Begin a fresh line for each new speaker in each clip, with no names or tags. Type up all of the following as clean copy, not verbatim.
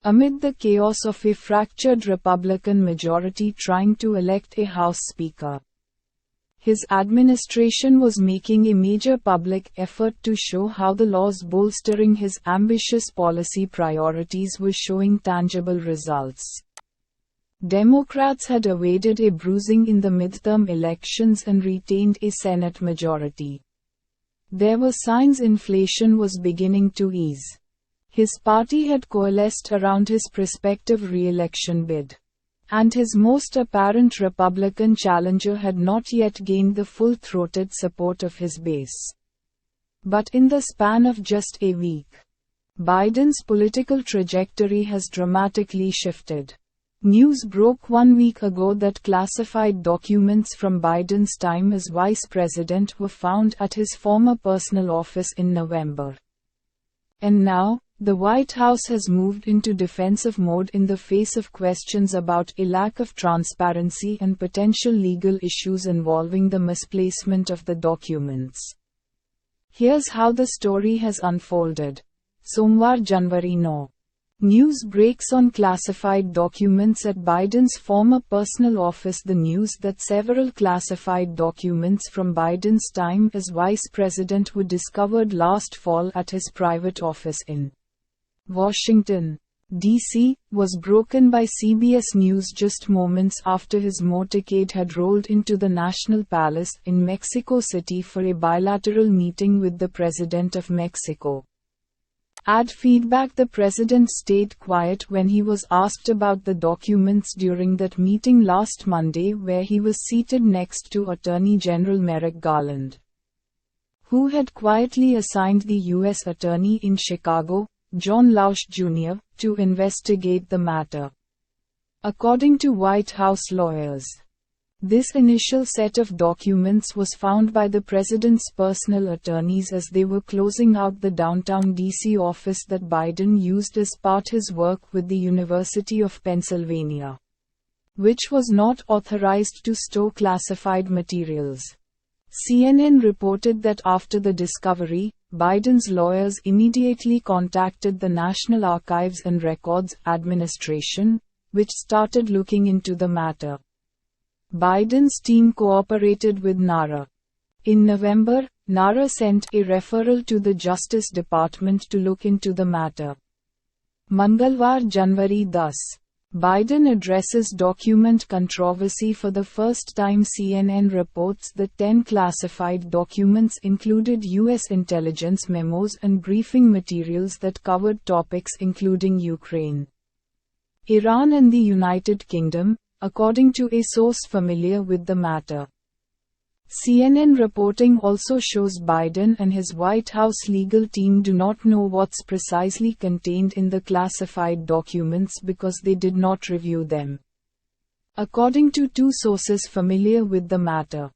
Amid the chaos of a fractured Republican majority trying to elect a House Speaker, his administration was making a major public effort to show how the laws bolstering his ambitious policy priorities were showing tangible results. Democrats had evaded a bruising in the midterm elections and retained a Senate majority. There were signs inflation was beginning to ease. His party had coalesced around his prospective re-election bid, and his most apparent Republican challenger had not yet gained the full-throated support of his base. But in the span of just a week, Biden's political trajectory has dramatically shifted. News broke 1 week ago that classified documents from Biden's time as vice president were found at his former personal office in November. And now, the White House has moved into defensive mode in the face of questions about a lack of transparency and potential legal issues involving the misplacement of the documents. Here's how the story has unfolded. Somwar Janwari 9. News breaks on classified documents at Biden's former personal office. The news that several classified documents from Biden's time as vice president were discovered last fall at his private office in Washington, D.C., was broken by CBS News just moments after his motorcade had rolled into the National Palace in Mexico City for a bilateral meeting with the President of Mexico. Ad feedback: the president stayed quiet when he was asked about the documents during that meeting last Monday, where he was seated next to Attorney General Merrick Garland, who had quietly assigned the U.S. Attorney in Chicago, John Lausch Jr., to investigate the matter. According to White House lawyers, this initial set of documents was found by the president's personal attorneys as they were closing out the downtown D.C. office that Biden used as part his work with the University of Pennsylvania, which was not authorized to store classified materials. CNN reported that after the discovery, Biden's lawyers immediately contacted the National Archives and Records Administration, which started looking into the matter. Biden's team cooperated with NARA. In November, NARA sent a referral to the Justice Department to look into the matter. Mangalwar Janwari 10. Biden addresses document controversy for the first time. CNN reports that 10 classified documents included U.S. intelligence memos and briefing materials that covered topics including Ukraine, Iran and the United Kingdom, according to a source familiar with the matter. CNN reporting also shows Biden and his White House legal team do not know what's precisely contained in the classified documents because they did not review them. According to two sources familiar with the matter,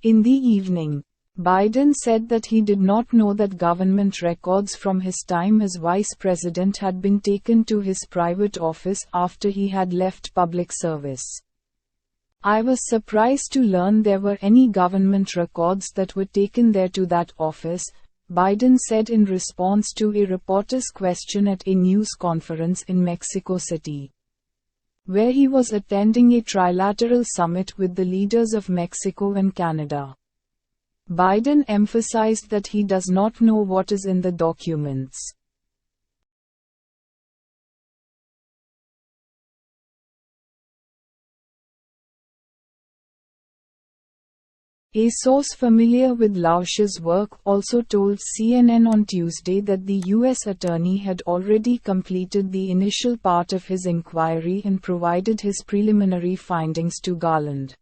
in the evening, Biden said that he did not know that government records from his time as vice president had been taken to his private office after he had left public service. I was surprised to learn there were any government records that were taken there to that office, Biden said in response to a reporter's question at a news conference in Mexico City, where he was attending a trilateral summit with the leaders of Mexico and Canada. Biden emphasized that he does not know what is in the documents. A source familiar with Lausch's work also told CNN on Tuesday that the U.S. Attorney had already completed the initial part of his inquiry and provided his preliminary findings to Garland.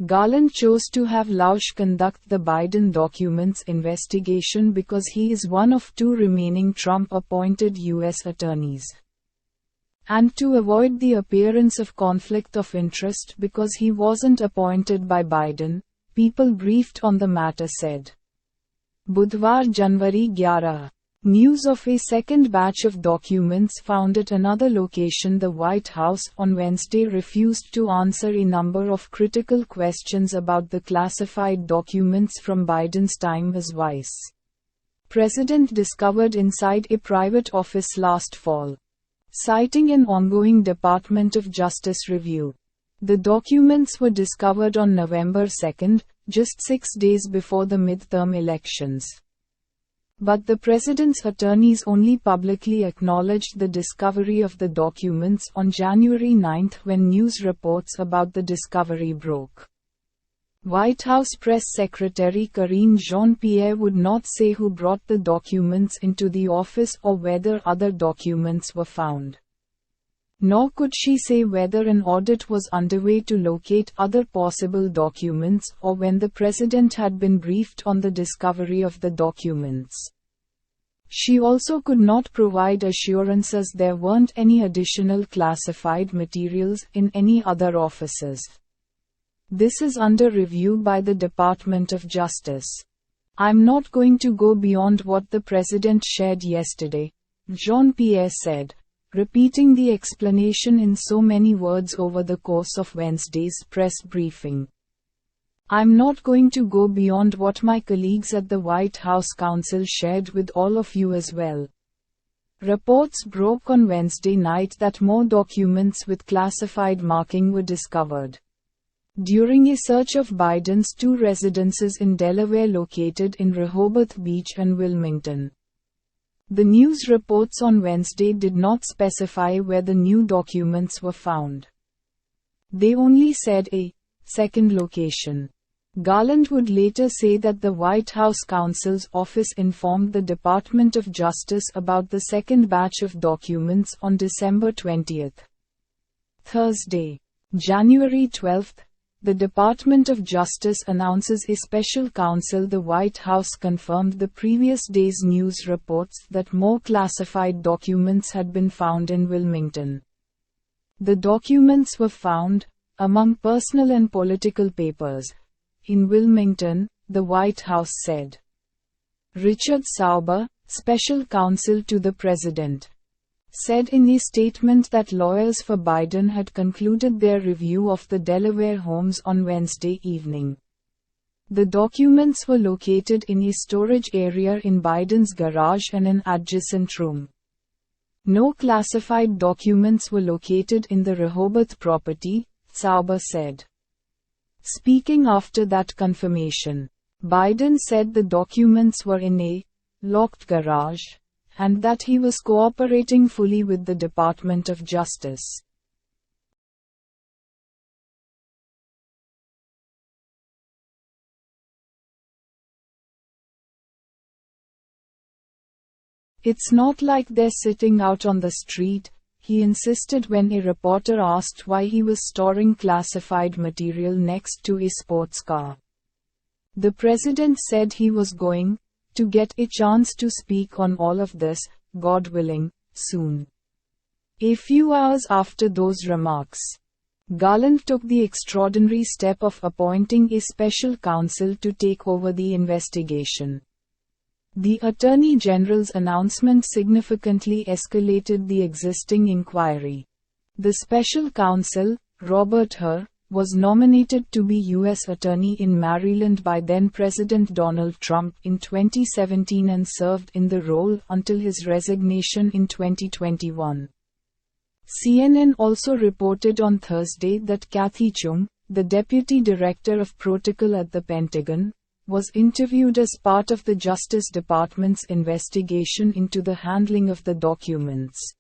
Garland chose to have Lausch conduct the Biden documents investigation because he is one of two remaining Trump-appointed U.S. attorneys, and to avoid the appearance of conflict of interest because he wasn't appointed by Biden, people briefed on the matter said. Budhwar Janwari 11. News of a second batch of documents found at another location. The White House on Wednesday refused to answer a number of critical questions about the classified documents from Biden's time as vice president discovered inside a private office last fall. citing an ongoing Department of Justice review. The documents were discovered on November 2, just 6 days before the midterm elections. But the president's attorneys only publicly acknowledged the discovery of the documents on January 9 when news reports about the discovery broke. White House Press Secretary Karine Jean-Pierre would not say who brought the documents into the office or whether other documents were found. Nor could she say whether an audit was underway to locate other possible documents or when the president had been briefed on the discovery of the documents. She also could not provide assurances there weren't any additional classified materials in any other offices. This is under review by the Department of Justice. I'm not going to go beyond what the president shared yesterday, Jean-Pierre said, repeating the explanation in so many words over the course of Wednesday's press briefing. I'm not going to go beyond what my colleagues at the White House Counsel shared with all of you as well. Reports broke on Wednesday night that more documents with classified marking were discovered during a search of Biden's two residences in Delaware located in Rehoboth Beach and Wilmington. The news reports on Wednesday did not specify where the new documents were found. They only said a second location. Garland would later say that the White House counsel's office informed the Department of Justice about the second batch of documents on December 20. Thursday, January 12, the Department of Justice announces a special counsel. The White House confirmed the previous day's news reports that more classified documents had been found in Wilmington. The documents were found, among personal and political papers, in Wilmington, the White House said. Richard Sauber, special counsel to the president, said in a statement that lawyers for Biden had concluded their review of the Delaware homes on Wednesday evening. The documents were located in a storage area in Biden's garage and an adjacent room. No classified documents were located in the Rehoboth property, Sauber said. Speaking after that confirmation, Biden said the documents were in a locked garage, and that he was cooperating fully with the Department of Justice. It's not like they're sitting out on the street, he insisted when a reporter asked why he was storing classified material next to a sports car. The president said he was going to get a chance to speak on all of this, God willing, soon. A few hours after those remarks, Garland took the extraordinary step of appointing a special counsel to take over the investigation. The Attorney General's announcement significantly escalated the existing inquiry. The special counsel, Robert Hur, was nominated to be U.S. Attorney in Maryland by then-President Donald Trump in 2017 and served in the role until his resignation in 2021. CNN also reported on Thursday that Kathy Chung, the Deputy Director of Protocol at the Pentagon, was interviewed as part of the Justice Department's investigation into the handling of the documents.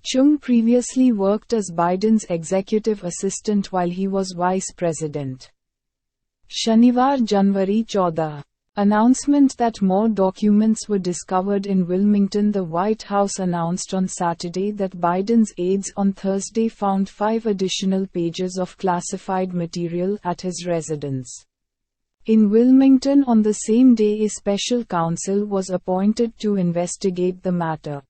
Chung previously worked as Biden's executive assistant while he was vice president. Shanivar Janwari 14. Announcement that more documents were discovered in Wilmington. The White House announced on Saturday that Biden's aides on Thursday found 5 additional pages of classified material at his residence in Wilmington. On the same day, a special counsel was appointed to investigate the matter.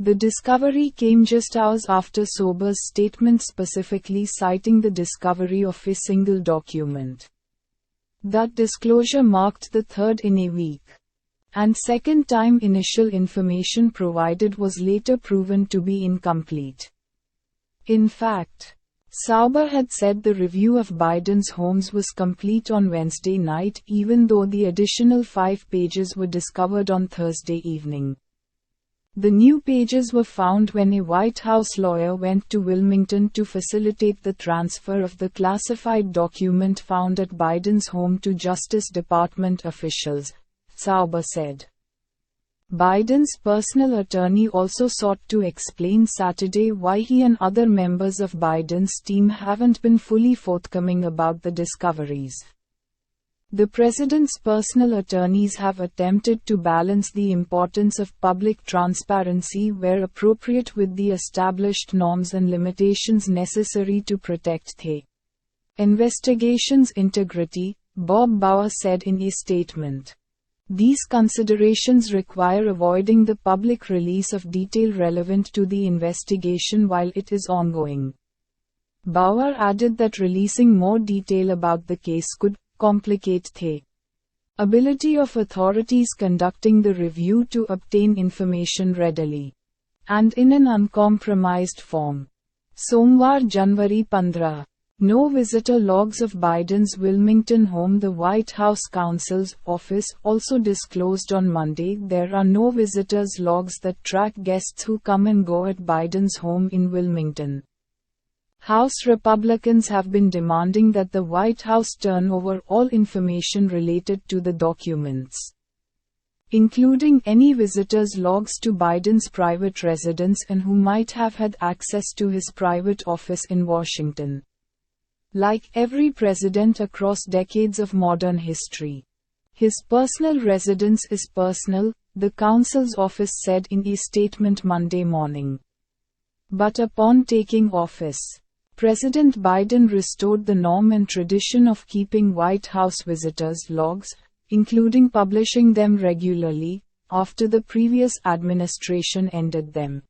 The discovery came just hours after Sauber's statement specifically citing the discovery of a single document. That disclosure marked the third in a week. And second time initial information provided was later proven to be incomplete. In fact, Sauber had said the review of Biden's homes was complete on Wednesday night, even though the additional 5 pages were discovered on Thursday evening. The new pages were found when a White House lawyer went to Wilmington to facilitate the transfer of the classified document found at Biden's home to Justice Department officials, Sauber said. Biden's personal attorney also sought to explain Saturday why he and other members of Biden's team haven't been fully forthcoming about the discoveries. The president's personal attorneys have attempted to balance the importance of public transparency where appropriate with the established norms and limitations necessary to protect the investigation's integrity, Bob Bauer said in a statement. These considerations require avoiding the public release of detail relevant to the investigation while it is ongoing. Bauer added that releasing more detail about the case could complicate the ability of authorities conducting the review to obtain information readily and in an uncompromised form. Somwar January 15. No visitor logs of Biden's Wilmington home. The White House counsel's office also disclosed on Monday there are no visitors logs that track guests who come and go at Biden's home in Wilmington. House Republicans have been demanding that the White House turn over all information related to the documents, including any visitors' logs to Biden's private residence and who might have had access to his private office in Washington. Like every president across decades of modern history, his personal residence is personal, the counsel's office said in a statement Monday morning. But upon taking office, President Biden restored the norm and tradition of keeping White House visitors' logs, including publishing them regularly, after the previous administration ended them.